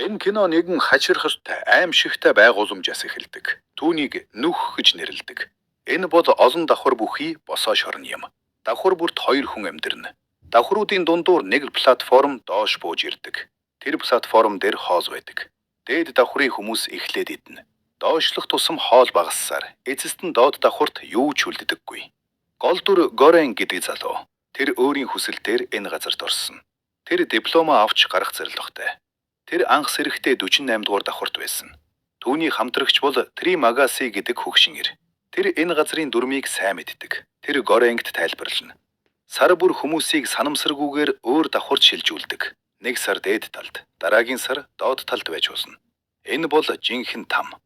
Энэ кино нэгэн хачирхалтай, аимшигтай байгууламжаас эхэлдэг. Түүнийг нүх гэж нэрлэдэг. Энэ бол олон давхар бүхий босоо шорон юм. Давхар бүрт 2 хүн амьдарна. Давхруудын дундуур нэг платформ доош бууж ирдэг. Тэр платформ дээр хоол байдаг. Дээд давхрын хүмүүс эхлээд идэнэ. Доошлох тусам хоол багассаар эцэст нь доод давхарт юу ч үлддэггүй. Гол дүр Горен гэдэг залуу. Тэр өөрийн хүсэлтээр энэ газарт орсон. Тэр дипломоо авч гарах зорилготой. Тэр анх сэрэхтэй 48 дугаар давхарт байсан. Түүний хамтрагч бол Тримагаси гэдэг хөгшин ир. Тэр энэ газрын дүрмийг сайн мэддэг. Тэр Горенгт тайлбарлана. Сар бүр хүмүүсийг санамсаргүйгээр өөр давхарт шилжүүлдэг. Нэг сар дээд талд, дараагийн сар доод талд байж болно. Энэ бол жинхэнэ там.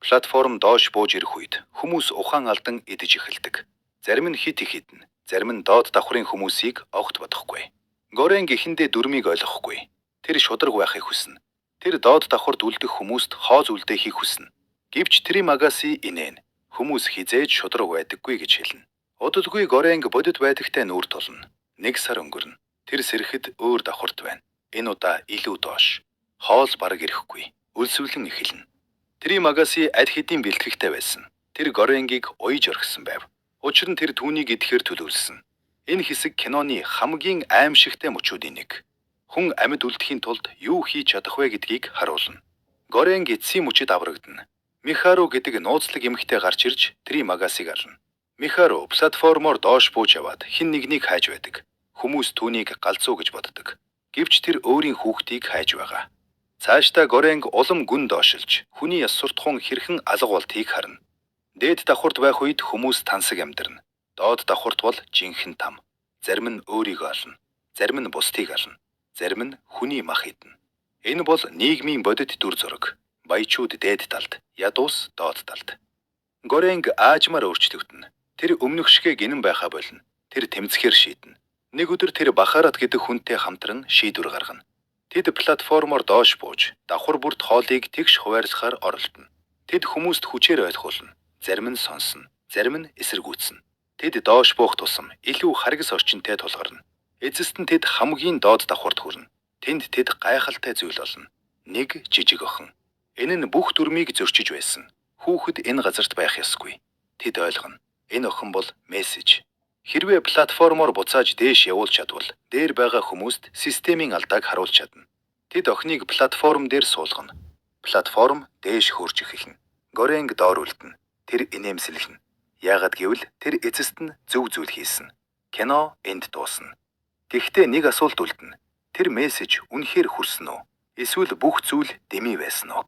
Платформ доош бууж ирэх үед хүмүүс ухаан алдан идэж эхэлдэг. Зарим нь хит их идэнэ, зарим нь доод давхрын хүмүүсийг огт бодохгүй. Горенг эхэндээ дүрмийг ойлгохгүй. Тэр шударг байхыг хүснэ. Тэр доод давхарт үлдэх хүмүүст хооз үлдээхийг хүснэ. Гэвч Тримагаси инээн. Хүмүүс хизээж шударг байдаггүй гэж хэлнэ. Удалгүй Горенг бодит байдагтай нүүр тулна. Нэг сар өнгөрнө. Тэр сэрэхэд өөр давхарт байна. Энэ удаа илүү доош. Хоол бараг ирэхгүй. Үлсвэлэн эхэлнэ. Тримагаси аль хэдийн бэлтгэхтэй байсан. Тэр Горенгийг уйж орхисон байв. Учир нь тэр түүнийг идэхээр төлөвлөсөн. Энэ хэсэг киноны хамгийн аимшигтай мөчүүдийн нэг. Хүн амьд үлдэхийн тулд юу хийж чадах вэ гэдгийг харуулна. Горенг эцсийн мөчөд аврагдана. Михару гэдэг нууцлаг эмэгтэй гарч ирж Тримагасиг ална. Михару платформоор доош бууж яваад хэн нэгнийг хайж байдаг. Хүмүүс түүнийг галзуу гэж боддог. Гэвч тэр өөрийн хүүхдийг хайж байгаа. Цаашдаа Горенг улам гүн доошилж хүний яс суртахуун хэрхэн алга болтгийг харна. Дээд давхарт байх үед хүмүүс тансаг амьдарна. Доод давхарт бол жинхэнэ там. Зарим нь өөрийгөө ална. Зарим нь бусдыг ална. Зарим нь хүний мах идэнэ. Энэ бол нийгмийн бодит дүр зураг. Баячууд дээд талд, ядуус доод талд. Горенг аажмаар өөрчлөгдөнө. Тэр өмнөх шигэ гинэн байхаа болно. Тэр тэмцэхээр шийднэ. Нэг өдөр тэр Бахарат гэдэг хүнтэй хамтран шийдвэр гаргана. Тэд платформоор доош бууж, давхар бүрт хоолыг тэгш хуваарлахаар оролдоно. Тэд хүмүүст хүчээр ойлгуулна. Зарим нь сонсно, зарим нь эсэргүүцнэ. Тэд доош буух тусам илүү харгас орчинтой тулгарна. Эцэст нь тэд хамгийн доод давхарт хүрнэ. Тэнд тэд гайхалтай зүйл олно. Нэг жижиг охин. Энэ нь бүх дүрмийг зөрчиж байсан. Хүүхэд энэ газарт байх ёсгүй. Тэд ойлгоно. Энэ охин бол мессеж. Хэрвээ платформоор буцааж дээш явуул чадвал дээр байгаа хүмүүст системийн алдааг харуулж чадна. Тэд охиныг платформ дээр суулгана. Платформ дээш хөрж эхэлнэ. Горенг доор үлдэнэ. Тэр инээмсэглэнэ. Яагад гэвэл тэр эцэст нь зөв зүйл хийсэн. Кино энд дуусна. Гэхдээ нэг асуулт үлдэнэ. Тэр мессеж үнэхээр хүрсэн үү? Эсвэл бүх зүйл дэмий байсан уу?